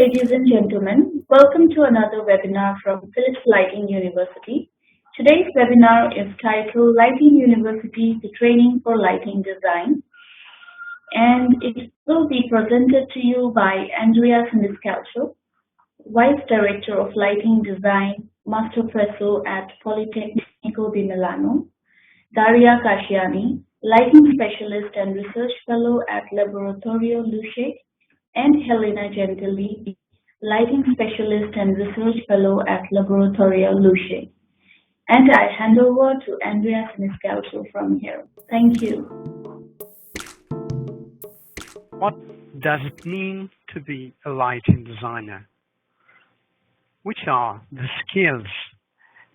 ladies and gentlemen. Welcome to another webinar from Philips Lighting University. Today's webinar is titled Lighting University, the Training for Lighting Design, and it will be presented to you by Andrea Vice Director of Lighting Design, Master Professor at Politecnico di Milano, Daria Lighting Specialist and Research Fellow at Laboratorio Luce, and Helena Gentili, Lighting Specialist and Research Fellow at Laboratorio Luce. And I hand over to Andrea from here. Thank you. What does it mean to be a lighting designer? Which are the skills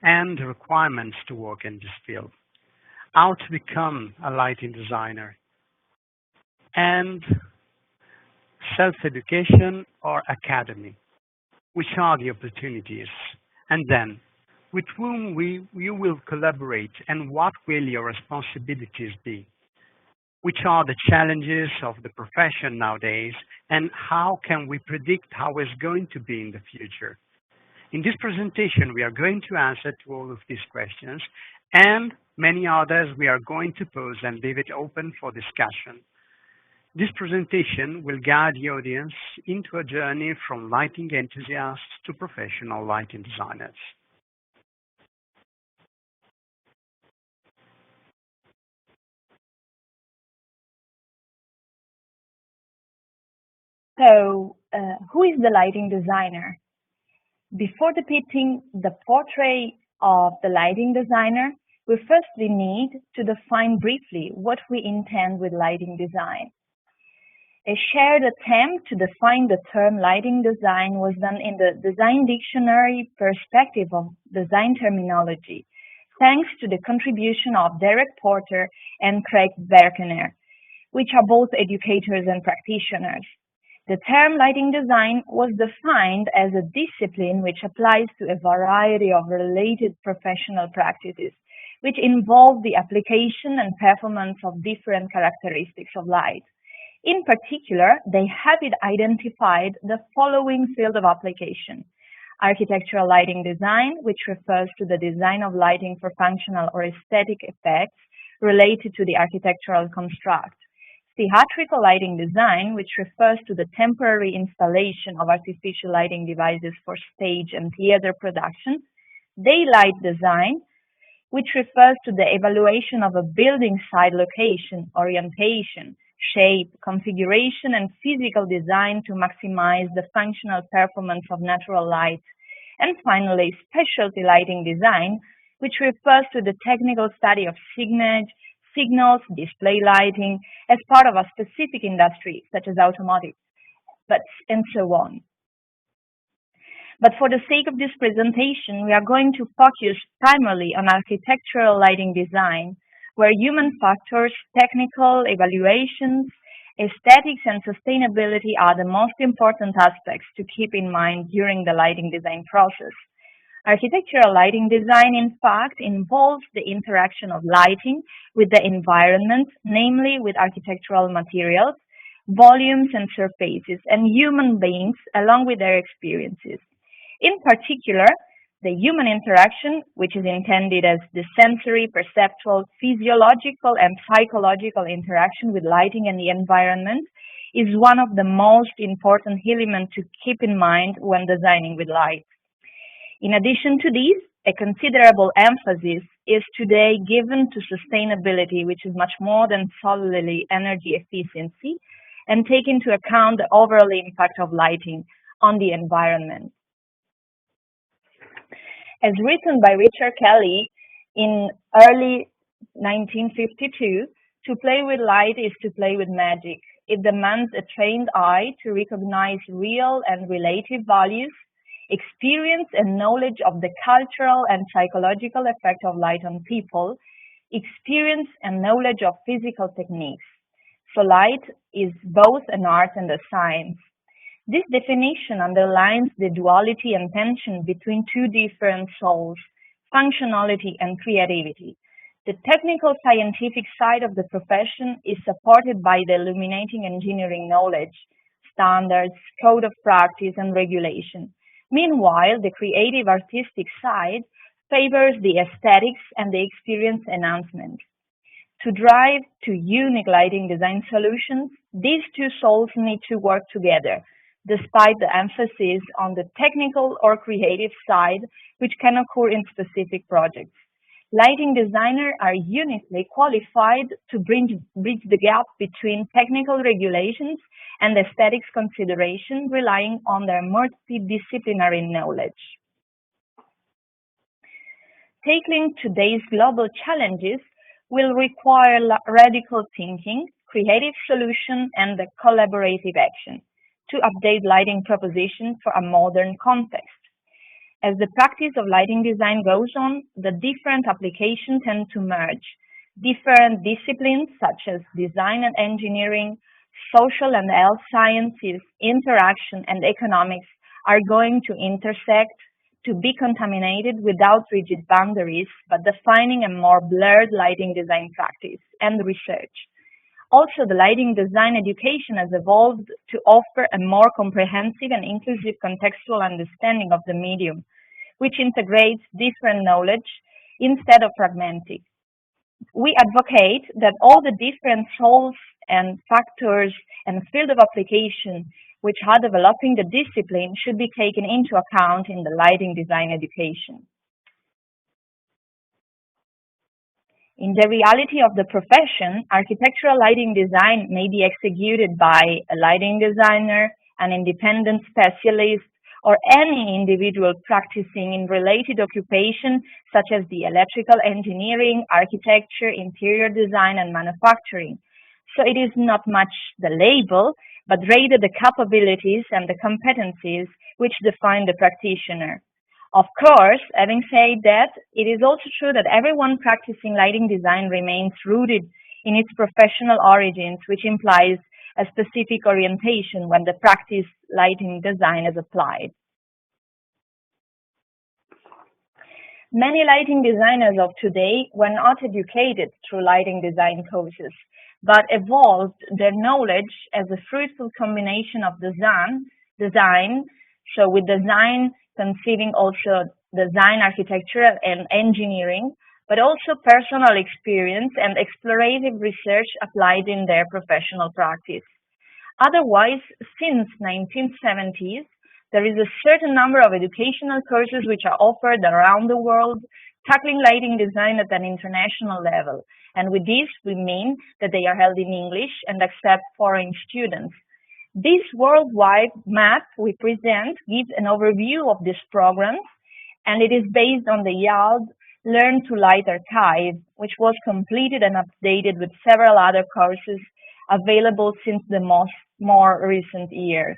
and the requirements to work in this field? How to become a lighting designer? And self-education or academy? Which are the opportunities? And then, with whom you will collaborate and what will your responsibilities be? Which are the challenges of the profession nowadays and how can we predict how it's going to be in the future? In this presentation, we are going to answer to all of these questions and many others we are going to pose and leave it open for discussion. This presentation will guide the audience into a journey from lighting enthusiasts to professional lighting designers. So, who is the lighting designer? Before depicting the portrait of the lighting designer, we firstly need to define briefly what we intend with lighting design. A shared attempt to define the term lighting design was done in the Design Dictionary perspective of design terminology, thanks to the contribution of Derek Porter and Craig Berkener, which are both educators and practitioners. The term lighting design was defined as a discipline which applies to a variety of related professional practices, which involve the application and performance of different characteristics of light. In particular, they have identified the following field of application: architectural lighting design, which refers to the design of lighting for functional or aesthetic effects related to the architectural construct; theatrical lighting design, which refers to the temporary installation of artificial lighting devices for stage and theater production; daylight design, which refers to the evaluation of a building site location, orientation, shape, configuration, and physical design to maximize the functional performance of natural light; and finally, specialty lighting design, which refers to the technical study of signals, display lighting, as part of a specific industry, such as automotive, and so on. But for the sake of this presentation, we are going to focus primarily on architectural lighting design, where human factors, technical evaluations, aesthetics, and sustainability are the most important aspects to keep in mind during the lighting design process. Architectural lighting design, in fact, involves the interaction of lighting with the environment, namely with architectural materials, volumes and surfaces, and human beings along with their experiences. In particular, the human interaction, which is intended as the sensory, perceptual, physiological, and psychological interaction with lighting and the environment, is one of the most important elements to keep in mind when designing with light. In addition to these, a considerable emphasis is today given to sustainability, which is much more than solely energy efficiency, and take into account the overall impact of lighting on the environment. As written by Richard Kelly in early 1952, to play with light is to play with magic. It demands a trained eye to recognize real and relative values, experience and knowledge of the cultural and psychological effect of light on people, experience and knowledge of physical techniques. So light is both an art and a science. This definition underlines the duality and tension between two different souls, functionality and creativity. The technical scientific side of the profession is supported by the illuminating engineering knowledge, standards, code of practice, and regulation. Meanwhile, the creative artistic side favors the aesthetics and the experience enhancement. To drive to unique lighting design solutions, these two souls need to work together, despite the emphasis on the technical or creative side, which can occur in specific projects. Lighting designers are uniquely qualified to bridge the gap between technical regulations and aesthetics consideration, relying on their multidisciplinary knowledge. Tackling today's global challenges will require radical thinking, creative solution, and the collaborative action to update lighting propositions for a modern context. As the practice of lighting design goes on, the different applications tend to merge. Different disciplines such as design and engineering, social and health sciences, interaction, and economics are going to intersect to be contaminated without rigid boundaries, but defining a more blurred lighting design practice and research. Also, the lighting design education has evolved to offer a more comprehensive and inclusive contextual understanding of the medium, which integrates different knowledge instead of fragmented. We advocate that all the different roles and factors and field of application which are developing the discipline should be taken into account in the lighting design education. In the reality of the profession, architectural lighting design may be executed by a lighting designer, an independent specialist, or any individual practicing in related occupation such as the electrical engineering, architecture, interior design, and manufacturing. So it is not much the label, but rather the capabilities and the competencies which define the practitioner. Of course, having said that, it is also true that everyone practicing lighting design remains rooted in its professional origins, which implies a specific orientation when the practice lighting design is applied. Many lighting designers of today were not educated through lighting design courses, but evolved their knowledge as a fruitful combination of design, so with design conceiving also design, architecture, and engineering, but also personal experience and explorative research applied in their professional practice. Otherwise, since 1970s, there is a certain number of educational courses which are offered around the world, tackling lighting design at an international level. And with this, we mean that they are held in English and accept foreign students. This worldwide map we present gives an overview of these programs, and it is based on the YALD Learn to Light archive, which was completed and updated with several other courses available since the more recent years.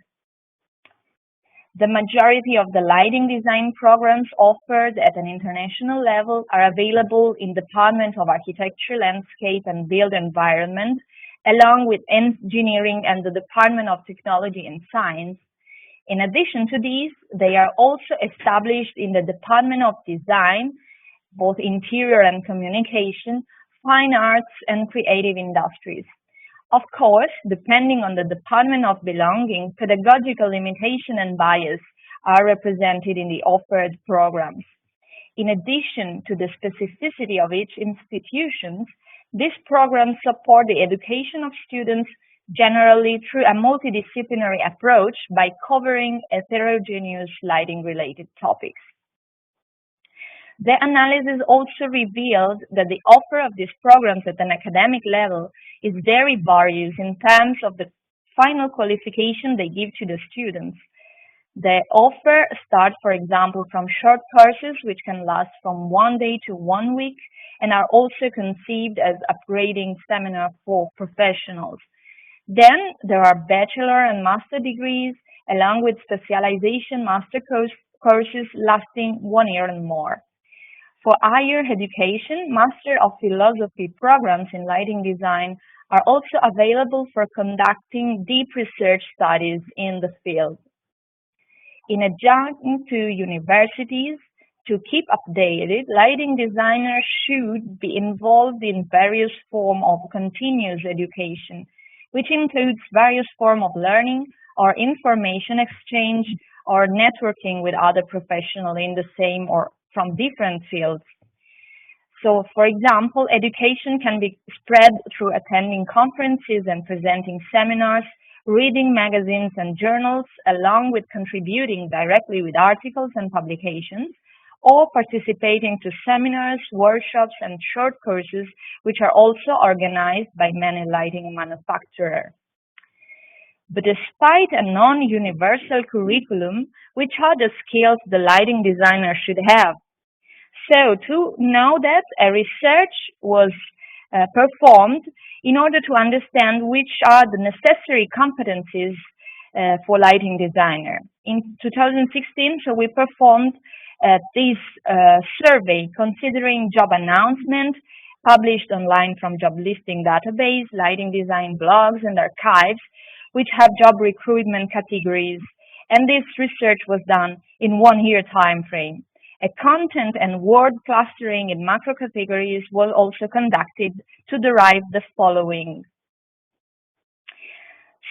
The majority of the lighting design programs offered at an international level are available in Department of Architecture, Landscape, and Built Environment, along with engineering and the Department of Technology and Science. In addition to these, they are also established in the Department of Design, both Interior and Communication, Fine Arts, and Creative Industries. Of course, depending on the department of belonging, pedagogical limitation and bias are represented in the offered programs. In addition to the specificity of each institution, these programs support the education of students generally through a multidisciplinary approach by covering heterogeneous lighting-related topics. The analysis also revealed that the offer of these programs at an academic level is very various in terms of the final qualification they give to the students. The offer starts, for example, from short courses which can last from 1 day to 1 week and are also conceived as upgrading seminar for professionals. Then there are bachelor and master degrees, along with specialization master courses lasting 1 year and more. For higher education, Master of Philosophy programs in lighting design are also available for conducting deep research studies in the field. In adjunct to universities, to keep updated, lighting designers should be involved in various forms of continuous education, which includes various forms of learning, or information exchange or networking with other professionals in the same or from different fields. So, for example, education can be spread through attending conferences and presenting seminars, reading magazines and journals, along with contributing directly with articles and publications, or participating to seminars, workshops, and short courses, which are also organized by many lighting manufacturers. But despite a non-universal curriculum, which are the skills the lighting designer should have? So to know that, a research was performed in order to understand which are the necessary competencies for lighting designer. In 2016, so we performed this survey considering job announcement published online from job listing database, lighting design blogs and archives, which have job recruitment categories. And this research was done in 1 year time frame. A content and word clustering in macro categories was also conducted to derive the following.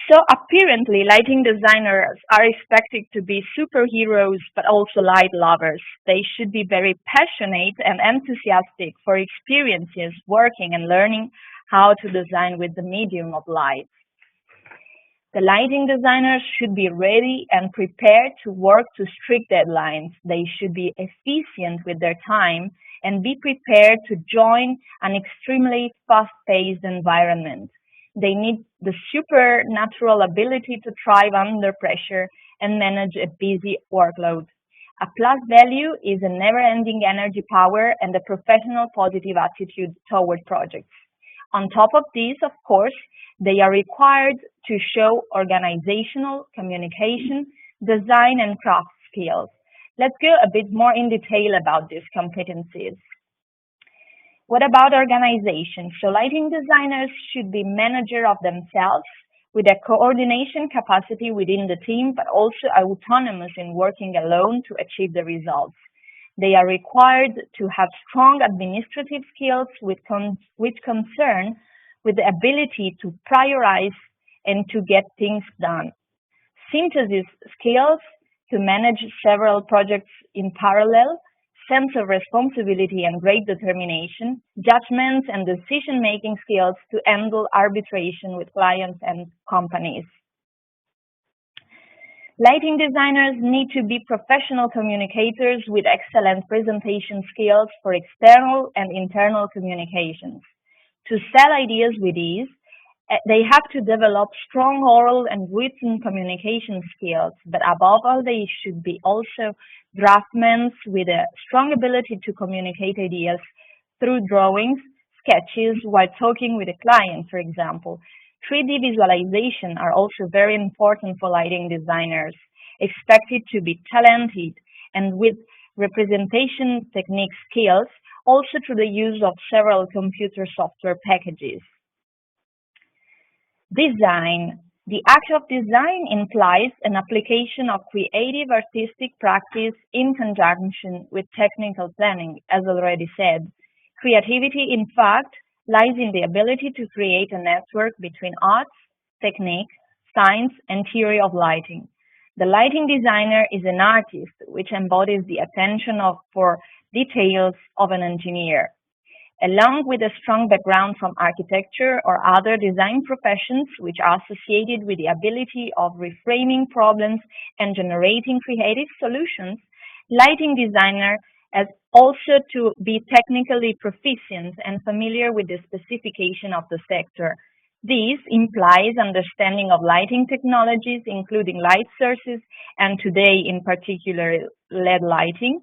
So apparently, lighting designers are expected to be superheroes, but also light lovers. They should be very passionate and enthusiastic for experiences, working and learning how to design with the medium of light. The lighting designers should be ready and prepared to work to strict deadlines. They should be efficient with their time and be prepared to join an extremely fast-paced environment. They need the supernatural ability to thrive under pressure and manage a busy workload. A plus value is a never-ending energy power and a professional positive attitude toward projects. On top of this, of course, they are required to show organizational, communication, design, and craft skills. Let's go a bit more in detail about these competencies. What about organization? So lighting designers should be manager of themselves with a coordination capacity within the team, but also autonomous in working alone to achieve the results. They are required to have strong administrative skills which concern with the ability to prioritize and to get things done. Synthesis skills to manage several projects in parallel, sense of responsibility and great determination, judgments and decision-making skills to handle arbitration with clients and companies. Lighting designers need to be professional communicators with excellent presentation skills for external and internal communications. To sell ideas with ease, they have to develop strong oral and written communication skills, but above all, they should be also draftsmen with a strong ability to communicate ideas through drawings, sketches, while talking with a client, for example. 3D visualization are also very important for lighting designers, expected to be talented and with representation technique skills, also through the use of several computer software packages. Design. The act of design implies an application of creative artistic practice in conjunction with technical planning, as already said. Creativity, in fact, lies in the ability to create a network between arts, technique, science, and theory of lighting. The lighting designer is an artist which embodies the attention for details of an engineer. Along with a strong background from architecture or other design professions which are associated with the ability of reframing problems and generating creative solutions, lighting designer has also to be technically proficient and familiar with the specification of the sector. This implies understanding of lighting technologies, including light sources, and today in particular LED lighting,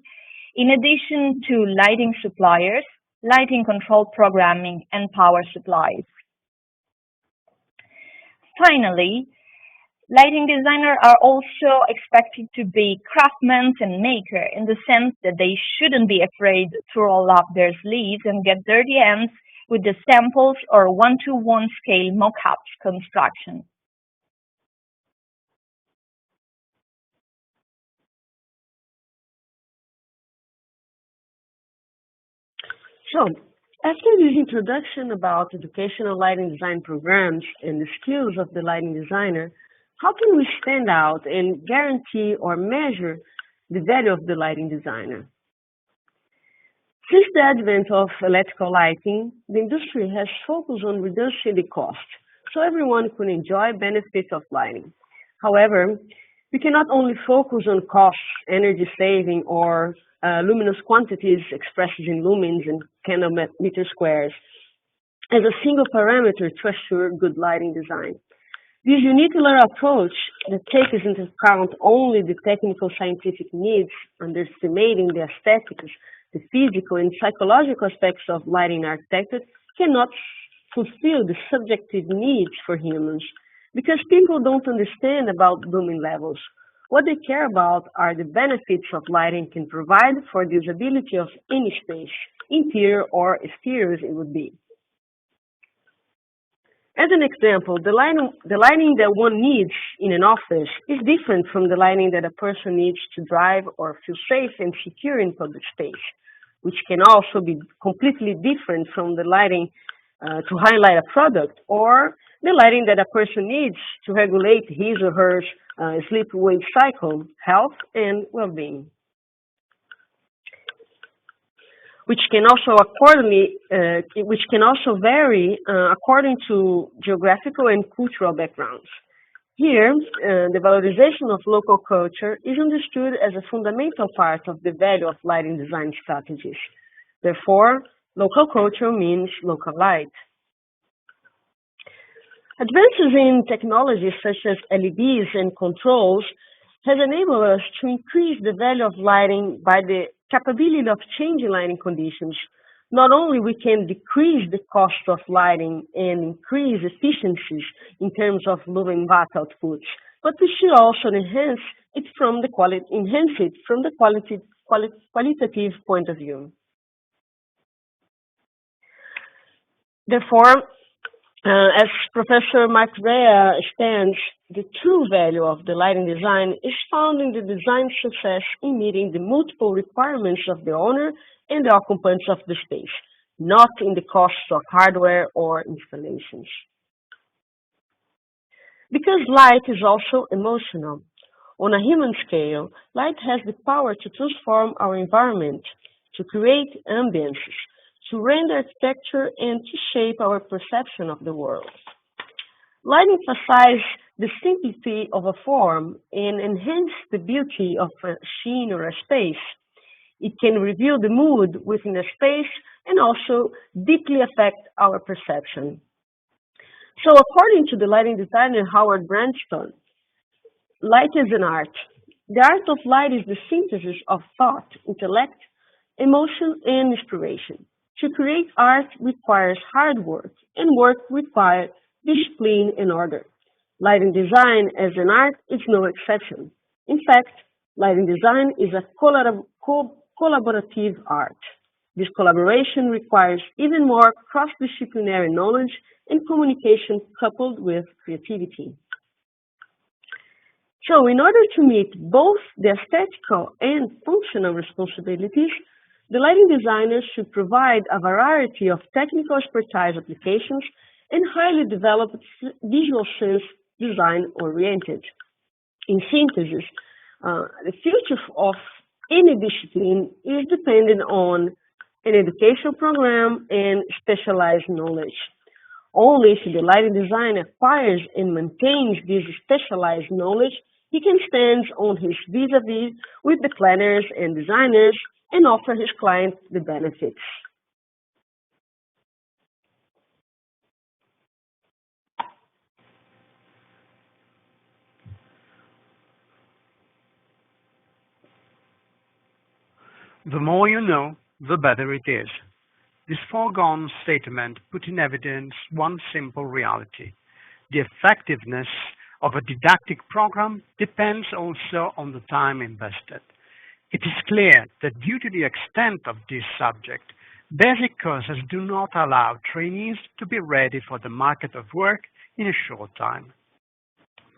in addition to lighting suppliers, lighting control programming, and power supplies. Finally, lighting designers are also expected to be craftsmen and makers in the sense that they shouldn't be afraid to roll up their sleeves and get dirty hands with the samples or one-to-one scale mock-ups construction. So, after this introduction about educational lighting design programs and the skills of the lighting designer, how can we stand out and guarantee or measure the value of the lighting designer? Since the advent of electrical lighting, the industry has focused on reducing the cost so everyone can enjoy benefits of lighting. However, we cannot only focus on costs, energy saving, or luminous quantities expressed in lumens and candlemeter squares as a single parameter to assure good lighting design. This unicular approach that takes into account only the technical scientific needs, underestimating the aesthetics, the physical and psychological aspects of lighting architecture, cannot fulfill the subjective needs for humans because people don't understand about lumen levels. What they care about are the benefits of lighting can provide for the usability of any space, interior or exterior it would be. As an example, the lighting that one needs in an office is different from the lighting that a person needs to drive or feel safe and secure in public space, which can also be completely different from the lighting to highlight a product or the lighting that a person needs to regulate his or her sleep-wake cycle, health, and well-being, which can also vary according to geographical and cultural backgrounds. Here, the valorization of local culture is understood as a fundamental part of the value of lighting design strategies. Therefore, local culture means local light. Advances in technologies such as LEDs and controls has enabled us to increase the value of lighting by the capability of changing lighting conditions. Not only we can decrease the cost of lighting and increase efficiencies in terms of lumen watt outputs, but we should also enhance it from the qualitative point of view. Therefore, as Professor Andrea stands, the true value of the lighting design is found in the design success in meeting the multiple requirements of the owner and the occupants of the space, not in the costs of hardware or installations. Because light is also emotional. On a human scale, light has the power to transform our environment, to create ambiences, to render architecture, and to shape our perception of the world. Light emphasizes the simplicity of a form and enhances the beauty of a scene or a space. It can reveal the mood within a space and also deeply affect our perception. So according to the lighting designer Howard Branston, light is an art. The art of light is the synthesis of thought, intellect, emotion, and inspiration. To create art requires hard work, and work requires discipline and order. Lighting design as an art is no exception. In fact, lighting design is a collaborative art. This collaboration requires even more cross-disciplinary knowledge and communication coupled with creativity. So, in order to meet both the aesthetical and functional responsibilities, the lighting designers should provide a variety of technical expertise applications and highly developed visual sense design-oriented. In synthesis, the future of any discipline is dependent on an educational program and specialized knowledge. Only if the lighting designer acquires and maintains this specialized knowledge, he can stand on his vis-a-vis with the planners and designers and offer his clients the benefits. The more you know, the better it is. This foregone statement put in evidence one simple reality. The effectiveness of a didactic program depends also on the time invested. It is clear that due to the extent of this subject, basic courses do not allow trainees to be ready for the market of work in a short time.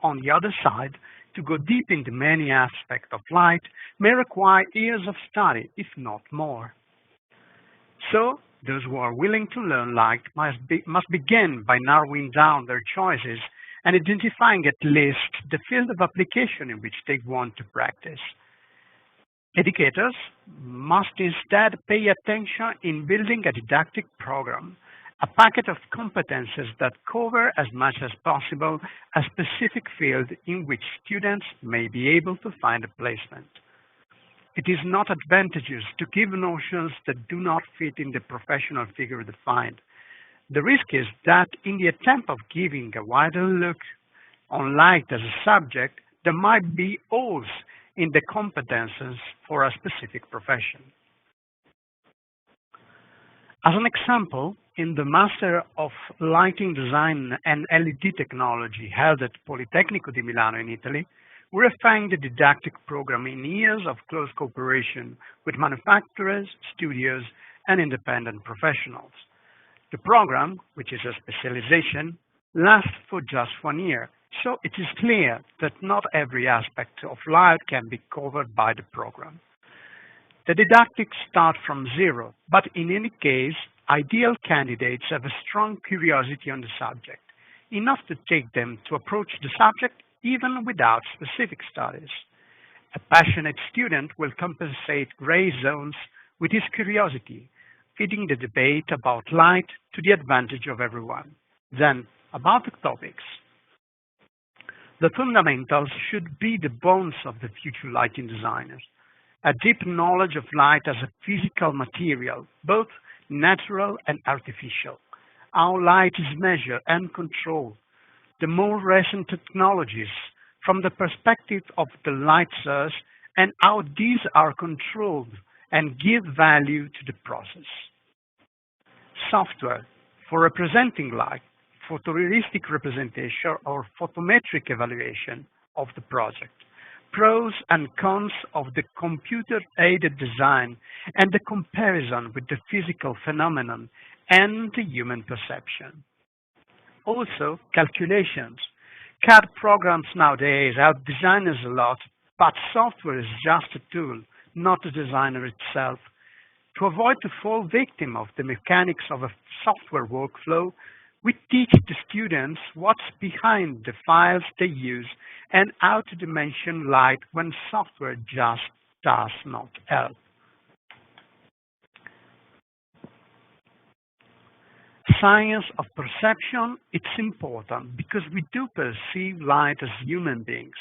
On the other side, to go deep into many aspects of light may require years of study, if not more. So, those who are willing to learn light must begin by narrowing down their choices and identifying at least the field of application in which they want to practice. Educators must instead pay attention in building a didactic program, a packet of competences that cover as much as possible a specific field in which students may be able to find a placement. It is not advantageous to give notions that do not fit in the professional figure defined. The risk is that in the attempt of giving a wider look on light as a subject, there might be holes in the competences for a specific profession. As an example, in the Master of Lighting Design and LED Technology held at Politecnico di Milano in Italy, we refined the didactic program in years of close cooperation with manufacturers, studios, and independent professionals. The program, which is a specialization, lasts for just 1 year, so it is clear that not every aspect of light can be covered by the program. The didactics start from zero, but in any case, ideal candidates have a strong curiosity on the subject, enough to take them to approach the subject even without specific studies. A passionate student will compensate gray zones with his curiosity, feeding the debate about light to the advantage of everyone. Then, about the topics. The fundamentals should be the bones of the future lighting designers. A deep knowledge of light as a physical material, both natural and artificial. How light is measured and controlled. The more recent technologies from the perspective of the light source and how these are controlled and give value to the process. Software for representing light, photorealistic representation or photometric evaluation of the project. Pros and cons of the computer-aided design and the comparison with the physical phenomenon and the human perception. Also, calculations. CAD programs nowadays help designers a lot, but software is just a tool, not the designer itself. To avoid to fall victim of the mechanics of a software workflow, we teach the students what's behind the files they use and how to dimension light when software just does not help. Science of perception, it's important because we do perceive light as human beings.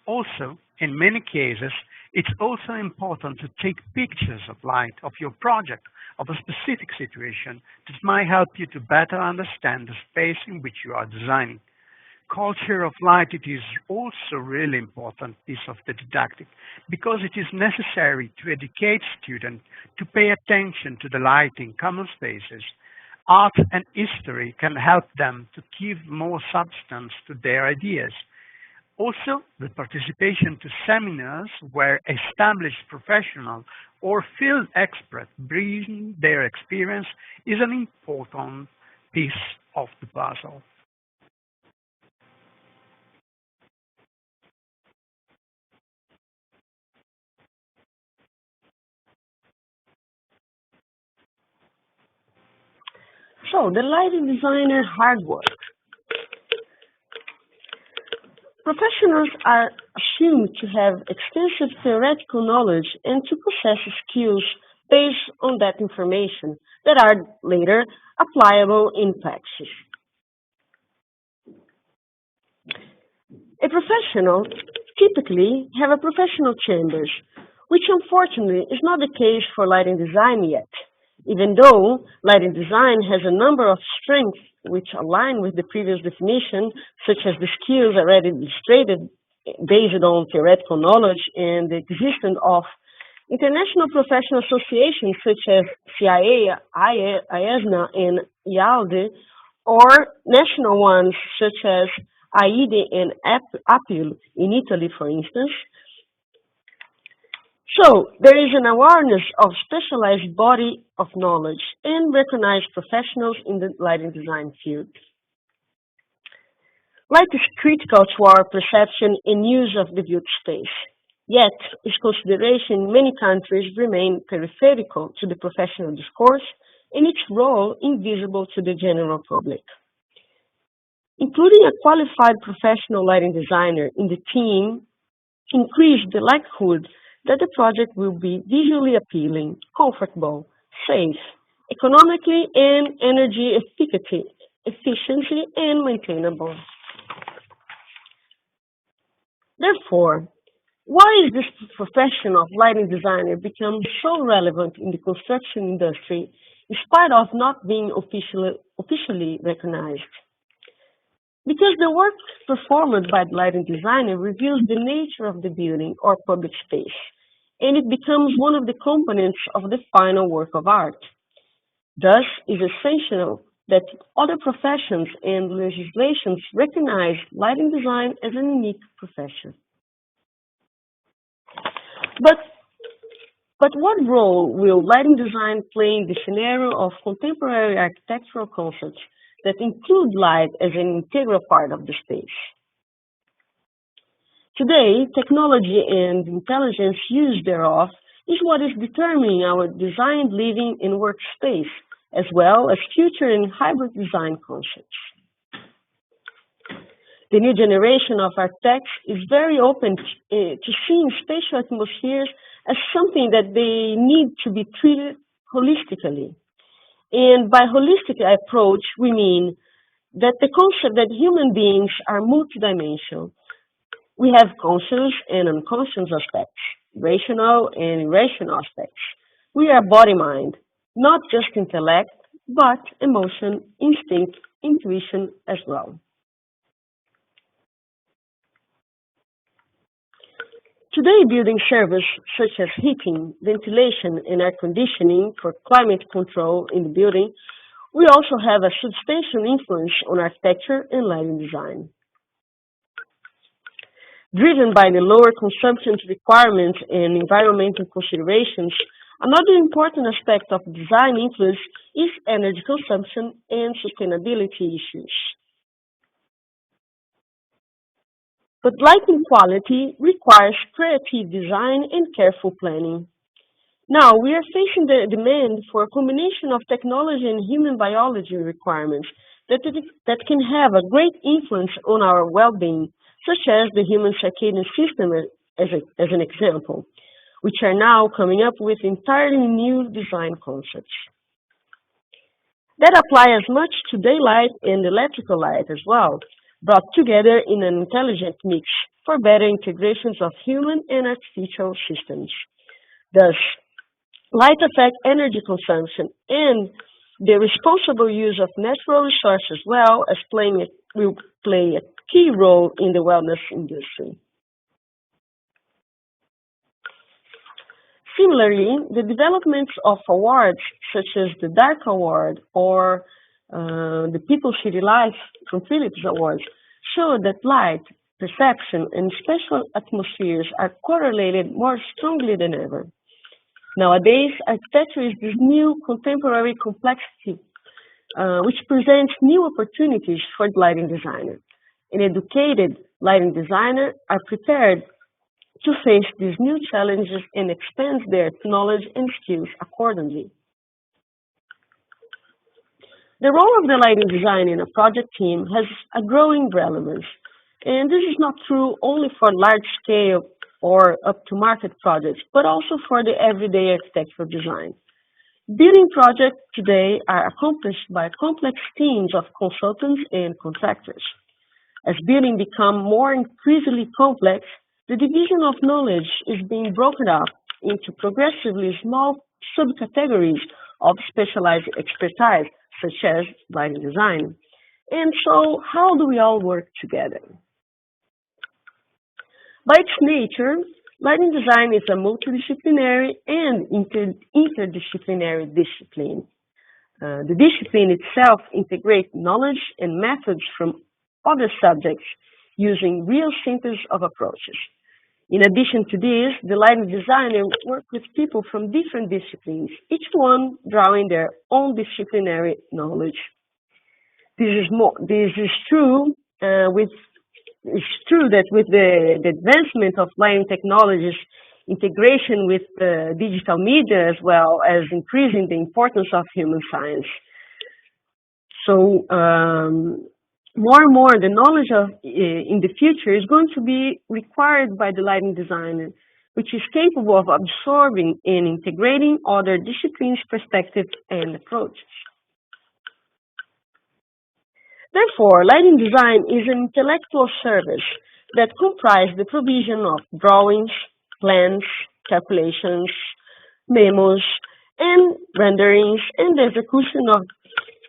Also, in many cases, it's also important to take pictures of light of your project, of a specific situation that might help you to better understand the space in which you are designing. Culture of light, it is also really important piece of the didactic because it is necessary to educate students to pay attention to the light in common spaces. Art and history can help them to give more substance to their ideas. Also, the participation to seminars where established professionals or field experts bring their experience is an important piece of the puzzle. So, the lighting designer hard work. Professionals are assumed to have extensive theoretical knowledge and to possess skills based on that information that are later applicable in practice. A professional typically have a professional chambers, which unfortunately is not the case for lighting design yet, even though lighting design has a number of strengths which align with the previous definition, such as the skills already illustrated based on theoretical knowledge and the existence of international professional associations such as CIA, IESNA, and IALDE, or national ones such as AIDE and APIL in Italy, for instance. So, there is an awareness of specialized body of knowledge and recognized professionals in the lighting design field. Light is critical to our perception and use of the built space, yet its consideration in many countries remain peripheral to the professional discourse and its role invisible to the general public. Including a qualified professional lighting designer in the team increased the likelihood that the project will be visually appealing, comfortable, safe, economically and energy efficiently and maintainable. Therefore, why is this profession of lighting designer become so relevant in the construction industry in spite of not being officially recognized? Because the work performed by the lighting designer reveals the nature of the building or public space, and it becomes one of the components of the final work of art. Thus, it is essential that other professions and legislations recognize lighting design as a unique profession. But, but what role will lighting design play in the scenario of contemporary architectural concepts that include light as an integral part of the space? Today, technology and intelligence use thereof is what is determining our designed living and workspace, as well as future and hybrid design concepts. The new generation of architects is very open to seeing spatial atmospheres as something that they need to be treated holistically. And by holistic approach, we mean that the concept that human beings are multidimensional. We have conscious and unconscious aspects, rational and irrational aspects. We are body-mind, not just intellect, but emotion, instinct, intuition as well. Today, building services such as heating, ventilation, and air conditioning for climate control in the building will also have a substantial influence on architecture and lighting design. Driven by the lower consumption requirements and environmental considerations, another important aspect of design influence is energy consumption and sustainability issues. But lighting quality requires creative design and careful planning. Now, we are facing the demand for a combination of technology and human biology requirements that can have a great influence on our well-being, such as the human circadian system as an example, which are now coming up with entirely new design concepts. That apply as much to daylight and electrical light as well, brought together in an intelligent mix for better integrations of human and artificial systems. Thus, light affects energy consumption and the responsible use of natural resources as well as will play a key role in the wellness industry. Similarly, the developments of awards such as the Dark Award or the People's City Life from Philips Awards show that light, perception, and spatial atmospheres are correlated more strongly than ever. Nowadays, architecture is this new contemporary complexity which presents new opportunities for the lighting designer. An educated lighting designer are prepared to face these new challenges and expand their knowledge and skills accordingly. The role of the lighting designer in a project team has a growing relevance, and this is not true only for large-scale or up-to-market projects, but also for the everyday architectural design. Building projects today are accomplished by complex teams of consultants and contractors. As buildings become more increasingly complex, the division of knowledge is being broken up into progressively small subcategories of specialized expertise, such as lighting design. And so, how do we all work together? By its nature, lighting design is a multidisciplinary and interdisciplinary discipline. The discipline itself integrates knowledge and methods from other subjects using real synthesis of approaches. In addition to this, the lighting designer works with people from different disciplines, each one drawing their own disciplinary knowledge. This is true that with the advancement of lighting technologies, integration with digital media as well as increasing the importance of human science. So more and more, the knowledge of in the future is going to be required by the lighting designer, which is capable of absorbing and integrating other disciplines, perspectives, and approaches. Therefore, lighting design is an intellectual service that comprises the provision of drawings, plans, calculations, memos, and renderings, and the execution of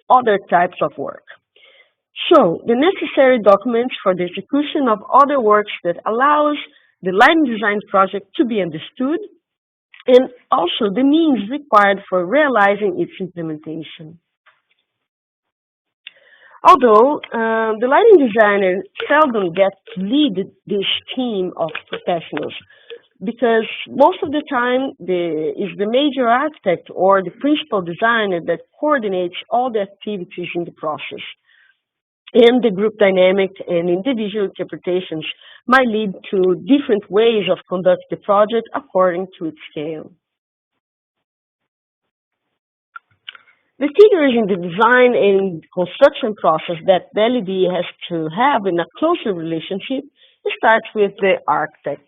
other types of work. So, the necessary documents for the execution of other works that allows the lighting design project to be understood, and also the means required for realizing its implementation. Although the lighting designer seldom gets to lead this team of professionals, because most of the time is the major architect or the principal designer that coordinates all the activities in the process. And the group dynamic and individual interpretations might lead to different ways of conducting the project according to its scale. The figures in the design and construction process that the LED has to have in a closer relationship starts with the architect.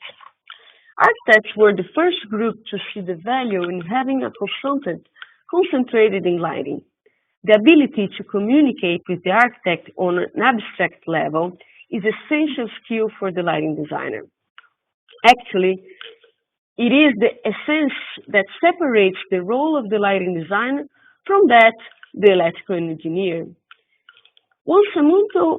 Architects were the first group to see the value in having a consultant concentrated in lighting. The ability to communicate with the architect on an abstract level is an essential skill for the lighting designer. Actually, it is the essence that separates the role of the lighting designer from that the electrical engineer. Once a mutual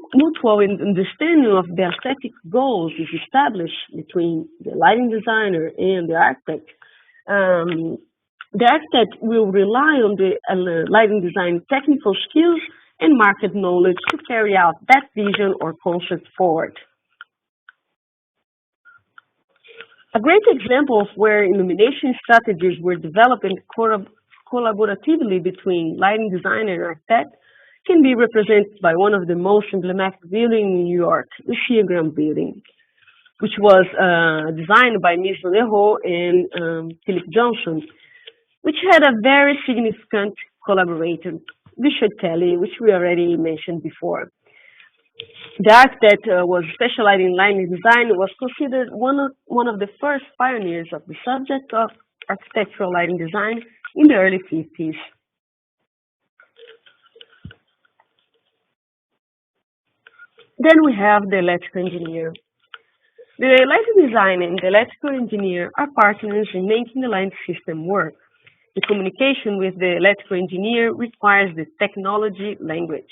understanding of the aesthetic goals is established between the lighting designer and the architect will rely on the lighting design technical skills and market knowledge to carry out that vision or concept forward. A great example of where illumination strategies were developed collaboratively between lighting designer and architect can be represented by one of the most emblematic buildings in New York, the Signify building, which was designed by Mies van der Rohe and Philip Johnson, which had a very significant collaborator, Richard Kelly, which we already mentioned before. The architect was specialized in lighting design, was considered one of the first pioneers of the subject of architectural lighting design in the early 50s. Then we have the electrical engineer. The lighting designer and the electrical engineer are partners in making the lighting system work. The communication with the electrical engineer requires the technology language.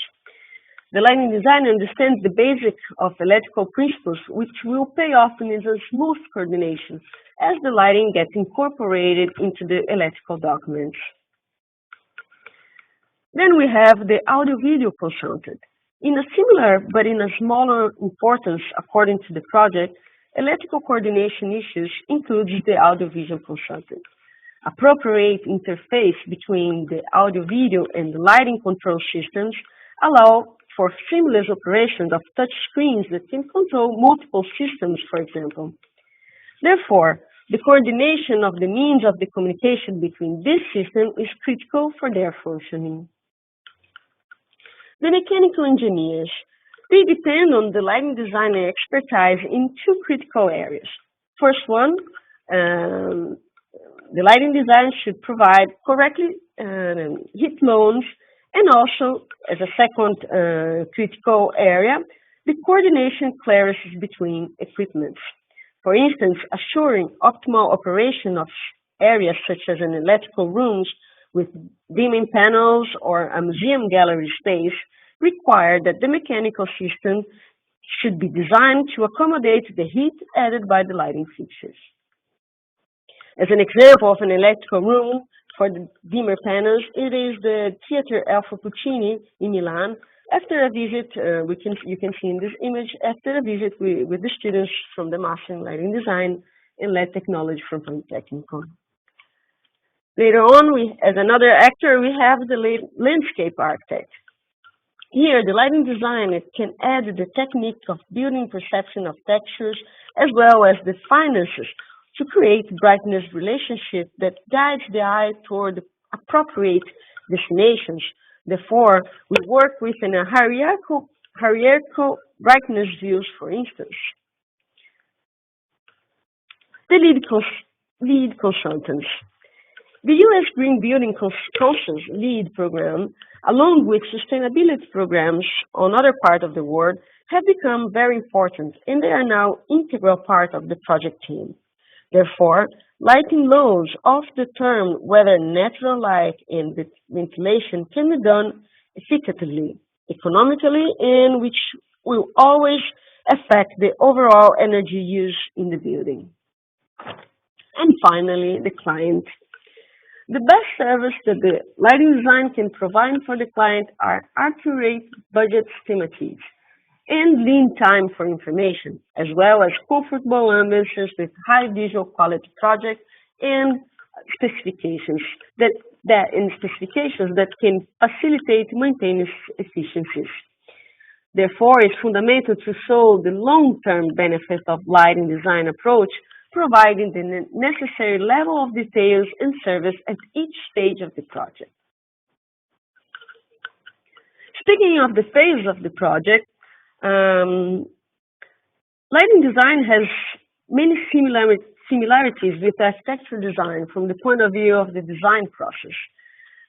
The lighting designer understands the basics of electrical principles, which will pay off in a smooth coordination as the lighting gets incorporated into the electrical documents. Then we have the audio-video consultant. In a similar but in a smaller importance according to the project, electrical coordination issues includes the audio-visual consultant. Appropriate interface between the audio-video and the lighting control systems allow for seamless operations of touch screens that can control multiple systems, for example. Therefore, the coordination of the means of the communication between this system is critical for their functioning. The mechanical engineers, they depend on the lighting designer expertise in two critical areas. First one, the lighting design should provide correctly heat loads, and also, as a second critical area, the coordination clarities between equipments. For instance, assuring optimal operation of areas such as an electrical rooms with dimming panels or a museum gallery space require that the mechanical system should be designed to accommodate the heat added by the lighting fixtures. As an example of an electrical room for the dimmer panels, it is the Theater Alfa Puccini in Milan. After a visit, you can see in this image, after a visit with the students from the Master in Lighting Design and LED Technology from Polytechnico. Later on, as another actor, we have the landscape architect. Here, the lighting designer can add the technique of building perception of textures as well as the finances to create brightness relationship that guides the eye toward appropriate destinations. Therefore, we work within a hierarchical hierarchical brightness views, for instance. The lead consultants. The U.S. Green Building Council's LEED program, along with sustainability programs on other parts of the world, have become very important, and they are now integral part of the project team. Therefore, lighting laws often determine whether natural light and ventilation can be done effectively, economically, and which will always affect the overall energy use in the building. And finally, the client. The best service that the lighting design can provide for the client are accurate budget estimates and lean time for information, as well as comfortable ambiances with high visual quality projects and specifications that can facilitate maintenance efficiencies. Therefore, it's fundamental to show the long-term benefits of lighting design approach, providing the necessary level of details and service at each stage of the project. Speaking of the phase of the project, lighting design has many similarities with architecture design from the point of view of the design process.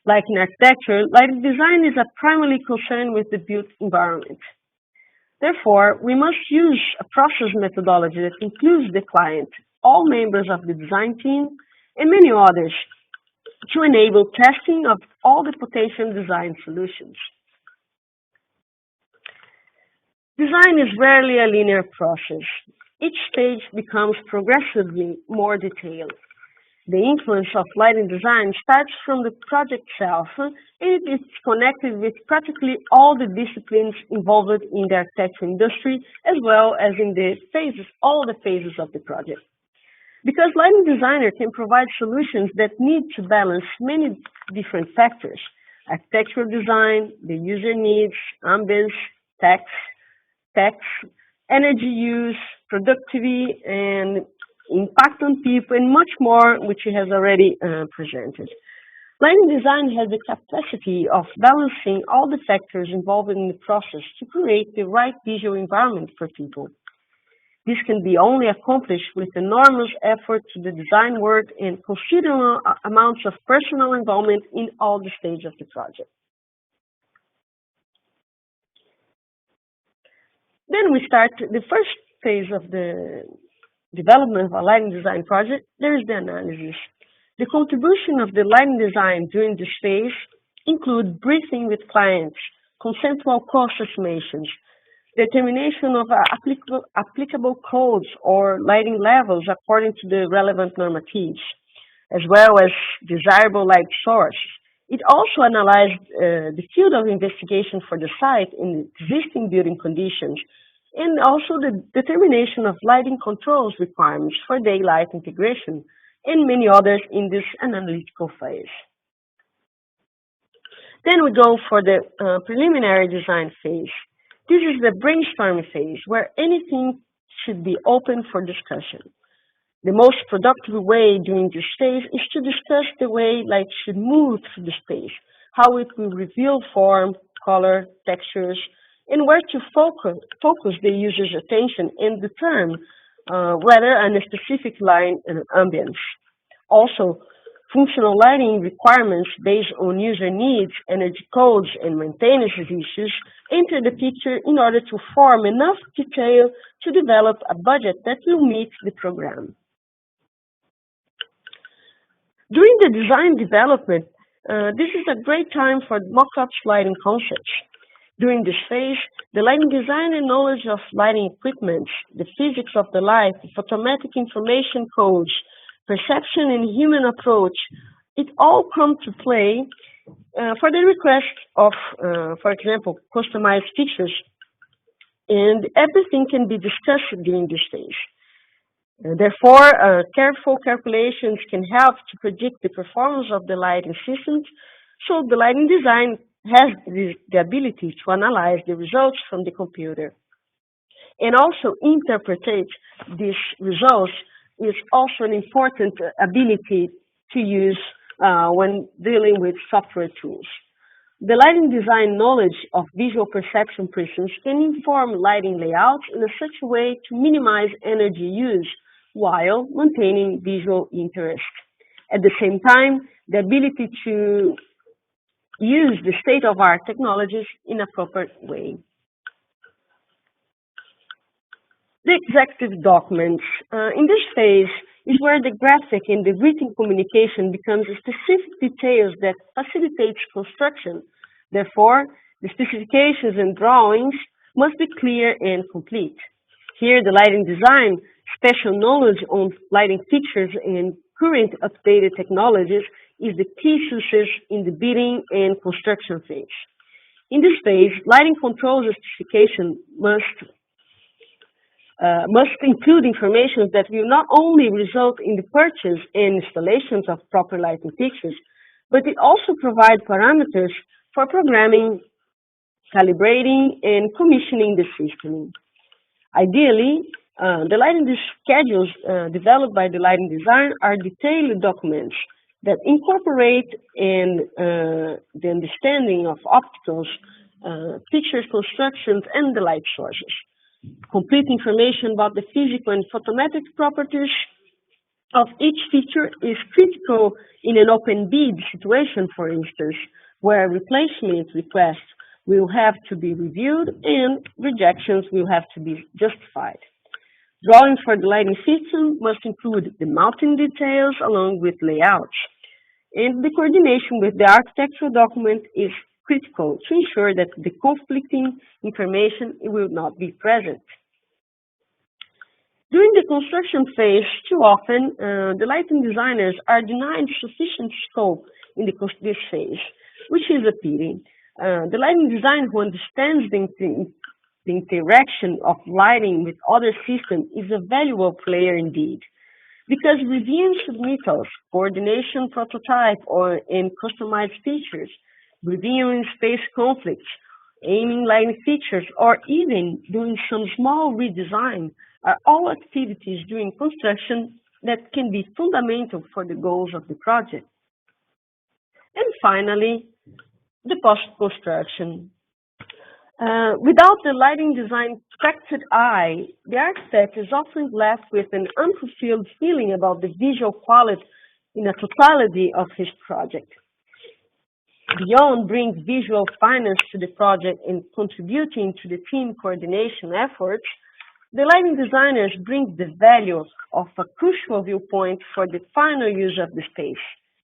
Like in architecture, lighting design is primarily concerned with the built environment. Therefore, we must use a process methodology that includes the client, all members of the design team, and many others to enable testing of all the potential design solutions. Design is rarely a linear process. Each stage becomes progressively more detailed. The influence of lighting design starts from the project itself, and it is connected with practically all the disciplines involved in the architecture industry, as well as in all the phases of the project. Because lighting designer can provide solutions that need to balance many different factors: architectural design, the user needs, ambience, tax, energy use, productivity, and impact on people, and much more, which he has already presented. Lighting design has the capacity of balancing all the factors involved in the process to create the right visual environment for people. This can be only accomplished with enormous effort to the design work and considerable amounts of personal involvement in all the stages of the project. Then we start the first phase of the development of a lighting design project. There is the analysis. The contribution of the lighting design during this phase include briefing with clients, conceptual cost estimations, determination of applicable codes or lighting levels according to the relevant normatives, as well as desirable light source. It also analyzed the field of investigation for the site in existing building conditions, and also the determination of lighting controls requirements for daylight integration, and many others in this analytical phase. Then we go for the preliminary design phase. This is the brainstorming phase, where anything should be open for discussion. The most productive way during this phase is to discuss the way light should move through the space, how it will reveal form, color, textures, and where to focus the user's attention and determine whether a specific light and ambience. Also, functional lighting requirements based on user needs, energy codes, and maintenance issues enter the picture in order to form enough detail to develop a budget that will meet the program. During the design development, this is a great time for mock-ups lighting concepts. During this phase, the lighting design and knowledge of lighting equipment, the physics of the light, the photometric information codes, perception and human approach, it all come to play for the request of, for example, customized features, and everything can be discussed during this phase. Therefore, careful calculations can help to predict the performance of the lighting systems, so the lighting design has the ability to analyze the results from the computer. And also interpret these results is also an important ability to use when dealing with software tools. The lighting design knowledge of visual perception principles can inform lighting layouts in such a way to minimize energy use while maintaining visual interest. At the same time, the ability to use the state-of-art technologies in a proper way. The executive documents. In this phase is where the graphic and the written communication becomes specific details that facilitates construction. Therefore, the specifications and drawings must be clear and complete. Here, the lighting design, special knowledge on lighting fixtures and current updated technologies is the key success in the bidding and construction phase. In this phase, lighting control justification must include information that will not only result in the purchase and installations of proper lighting fixtures, but it also provides parameters for programming, calibrating, and commissioning the system. Ideally, the lighting schedules developed by the lighting design are detailed documents that incorporate the understanding of opticals, fixtures, constructions, and the light sources. Complete information about the physical and photometric properties of each feature is critical in an open bid situation, for instance, where replacement requests will have to be reviewed and rejections will have to be justified. Drawings for the lighting system must include the mounting details along with layouts. And the coordination with the architectural document is critical to ensure that the conflicting information will not be present. During the construction phase, too often, the lighting designers are denied sufficient scope in this phase, which is a pity. The lighting designer who understands the interaction of lighting with other systems is a valuable player indeed, because reviewing submittals, coordination prototype and customized features, reviewing space conflicts, aiming lighting features, or even doing some small redesign are all activities during construction that can be fundamental for the goals of the project. And finally, the post-construction. Without the lighting design practiced eye, the architect is often left with an unfulfilled feeling about the visual quality in the totality of his project. Beyond bringing visual finance to the project and contributing to the team coordination efforts, the lighting designers bring the value of a crucial viewpoint for the final use of the space,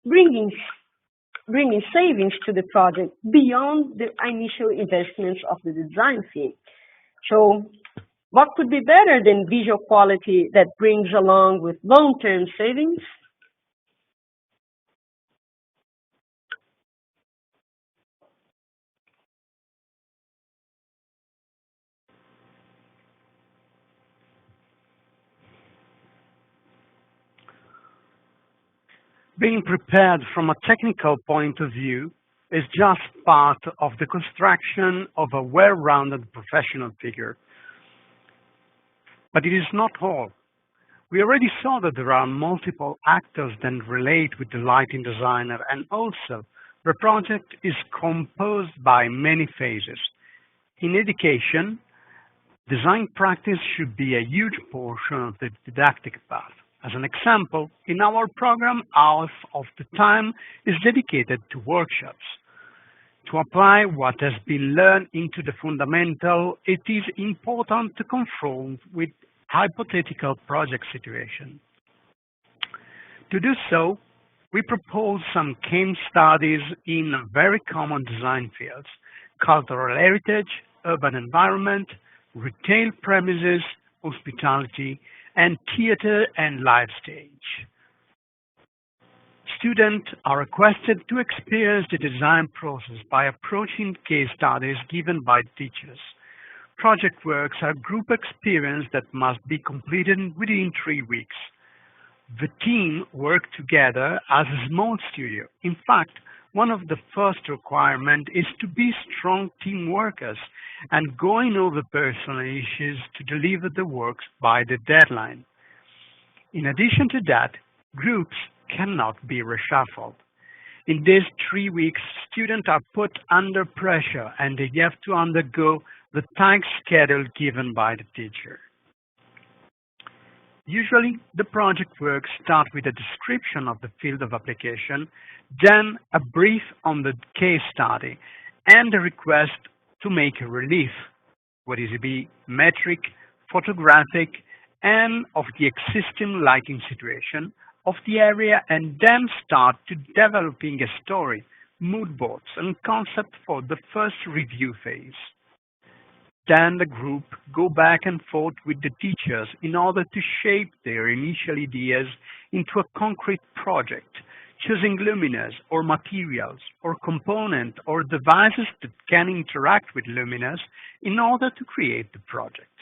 bringing savings to the project beyond the initial investments of the design fee. So, what could be better than visual quality that brings along with long-term savings? Being prepared from a technical point of view is just part of the construction of a well-rounded professional figure. But it is not all. We already saw that there are multiple actors that relate with the lighting designer, and also the project is composed by many phases. In education, design practice should be a huge portion of the didactic path. As an example, in our program, half of the time is dedicated to workshops. To apply what has been learned into the fundamental, it is important to confront with hypothetical project situations. To do so, we propose some case studies in very common design fields: cultural heritage, urban environment, retail premises, hospitality, and theater and live stage. Students are requested to experience the design process by approaching case studies given by teachers. Project works are group experience that must be completed within 3 weeks. The team work together as a small studio. In fact, one of the first requirements is to be strong team workers and going over personal issues to deliver the works by the deadline. In addition to that, groups cannot be reshuffled. In these 3 weeks, students are put under pressure and they have to undergo the tight schedule given by the teacher. Usually, the project work starts with a description of the field of application, then a brief on the case study, and a request to make a relief, what is to be metric, photographic, and of the existing lighting situation of the area, and then start to developing a story, mood boards, and concept for the first review phase. Then the group go back and forth with the teachers in order to shape their initial ideas into a concrete project, choosing luminaires or materials or components or devices that can interact with luminaires in order to create the project.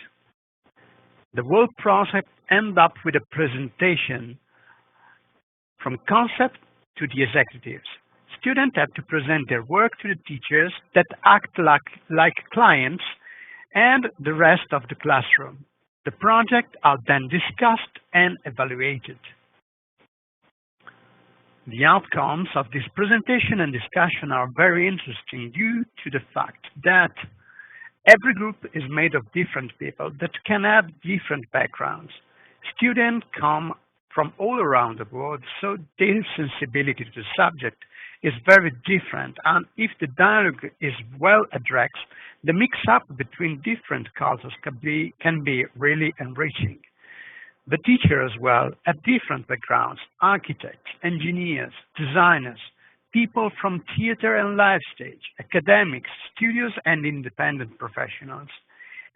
The whole project ends up with a presentation from concept to the executives. Students have to present their work to the teachers that act like clients and the rest of the classroom. The projects are then discussed and evaluated. The outcomes of this presentation and discussion are very interesting due to the fact that every group is made of different people that can have different backgrounds. Students come from all around the world, so their sensibility to the subject is very different, and if the dialogue is well addressed, the mix-up between different cultures can be really enriching. The teachers as well have different backgrounds: architects, engineers, designers, people from theater and live stage, academics, studios, and independent professionals.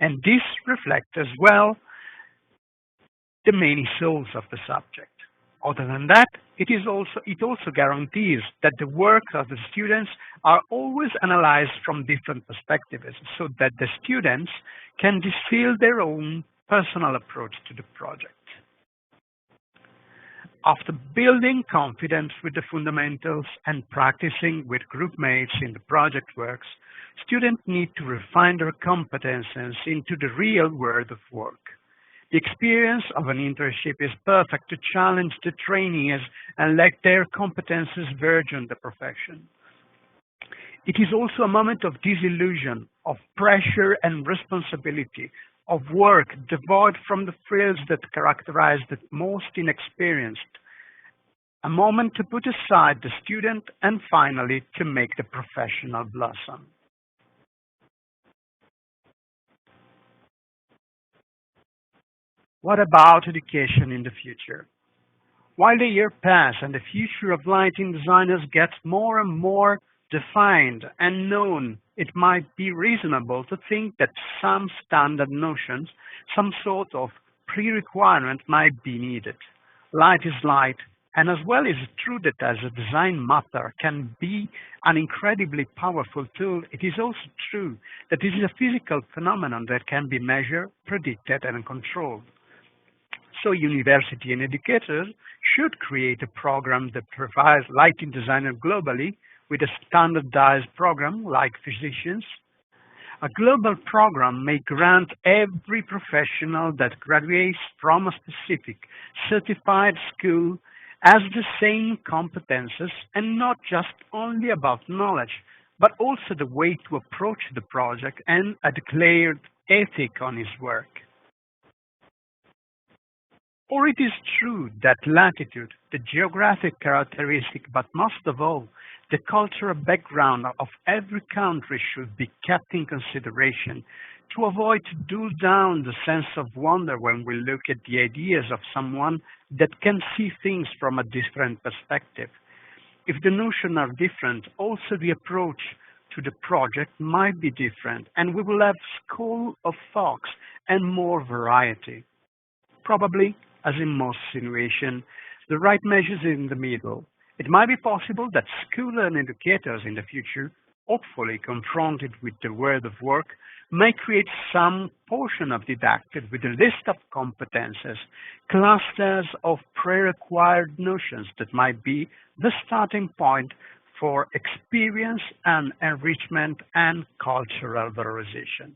And this reflects as well the many souls of the subject. Other than that, it also guarantees that the work of the students are always analyzed from different perspectives so that the students can distill their own personal approach to the project. After building confidence with the fundamentals and practicing with group mates in the project works, students need to refine their competences into the real world of work. The experience of an internship is perfect to challenge the trainees and let their competences verge on the profession. It is also a moment of disillusion, of pressure and responsibility, of work devoid from the thrills that characterize the most inexperienced, a moment to put aside the student and finally to make the professional blossom. What about education in the future? While the years pass and the future of lighting designers gets more and more defined and known, it might be reasonable to think that some standard notions, some sort of pre-requirement might be needed. Light is light, and as well as true that as a design matter can be an incredibly powerful tool, it is also true that it is a physical phenomenon that can be measured, predicted, and controlled. So university and educators should create a program that provides lighting designers globally with a standardized program like physicians. A global program may grant every professional that graduates from a specific certified school has the same competences and not just only about knowledge, but also the way to approach the project and a declared ethic on his work. Or it is true that latitude, the geographic characteristic, but most of all, the cultural background of every country should be kept in consideration to avoid to dull down the sense of wonder when we look at the ideas of someone that can see things from a different perspective. If the notions are different, also the approach to the project might be different, and we will have school of thoughts and more variety. Probably, as in most situations, the right measure is in the middle. It might be possible that schools and educators in the future, hopefully confronted with the world of work, may create some portion of didactic with a list of competences, clusters of pre-required notions that might be the starting point for experience and enrichment and cultural valorization.